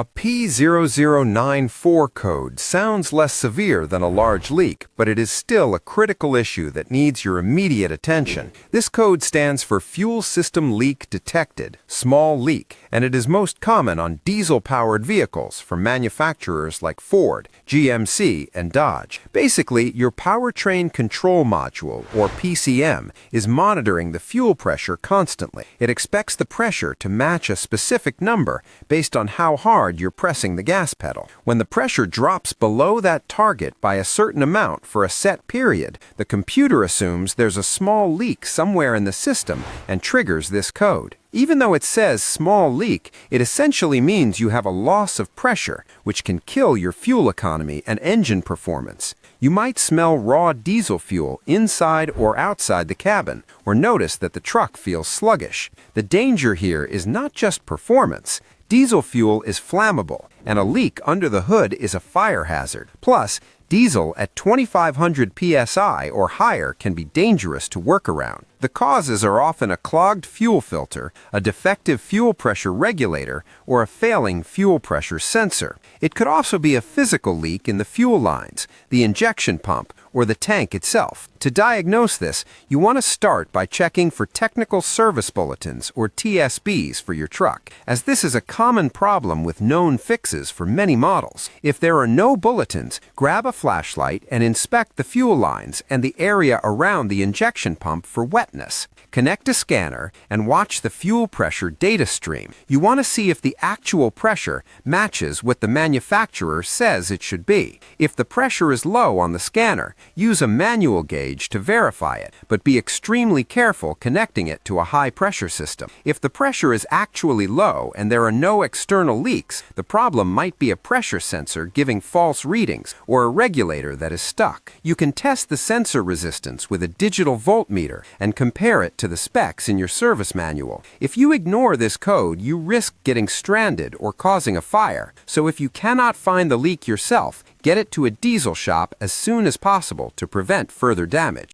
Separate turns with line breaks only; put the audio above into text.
A P0094 code sounds less severe than a large leak, but it is still a critical issue that needs your immediate attention. This code stands for Fuel System Leak Detected, small leak, and it is most common on diesel-powered vehicles from manufacturers like Ford, GMC, and Dodge. Basically, your powertrain control module, or PCM, is monitoring the fuel pressure constantly. It expects the pressure to match a specific number based on how hard you're pressing the gas pedal. When the pressure drops below that target by a certain amount for a set period, the computer assumes there's a small leak somewhere in the system and triggers this code. Even though it says small leak, it essentially means you have a loss of pressure, which can kill your fuel economy and engine performance. You might smell raw diesel fuel inside or outside the cabin, or notice that the truck feels sluggish. The danger here is not just performance. Diesel fuel is flammable, and a leak under the hood is a fire hazard. Plus, diesel at 2,500 psi or higher can be dangerous to work around. The causes are often a clogged fuel filter, a defective fuel pressure regulator, or a failing fuel pressure sensor. It could also be a physical leak in the fuel lines, the injection pump, or the tank itself. To diagnose this, you want to start by checking for technical service bulletins, or TSBs, for your truck, as this is a common problem with known fixes for many models. If there are no bulletins, grab a flashlight and inspect the fuel lines and the area around the injection pump for wetness. Connect a scanner and watch the fuel pressure data stream. You want to see if the actual pressure matches what the manufacturer says it should be. If the pressure is low on the scanner, use a manual gauge to verify it, but be extremely careful connecting it to a high-pressure system. If the pressure is actually low and there are no external leaks, the problem might be a pressure sensor giving false readings or a regulator that is stuck. You can test the sensor resistance with a digital voltmeter and compare it to the specs in your service manual. If you ignore this code, you risk getting stranded or causing a fire. So if you cannot find the leak yourself, get it to a diesel shop as soon as possible to prevent further damage.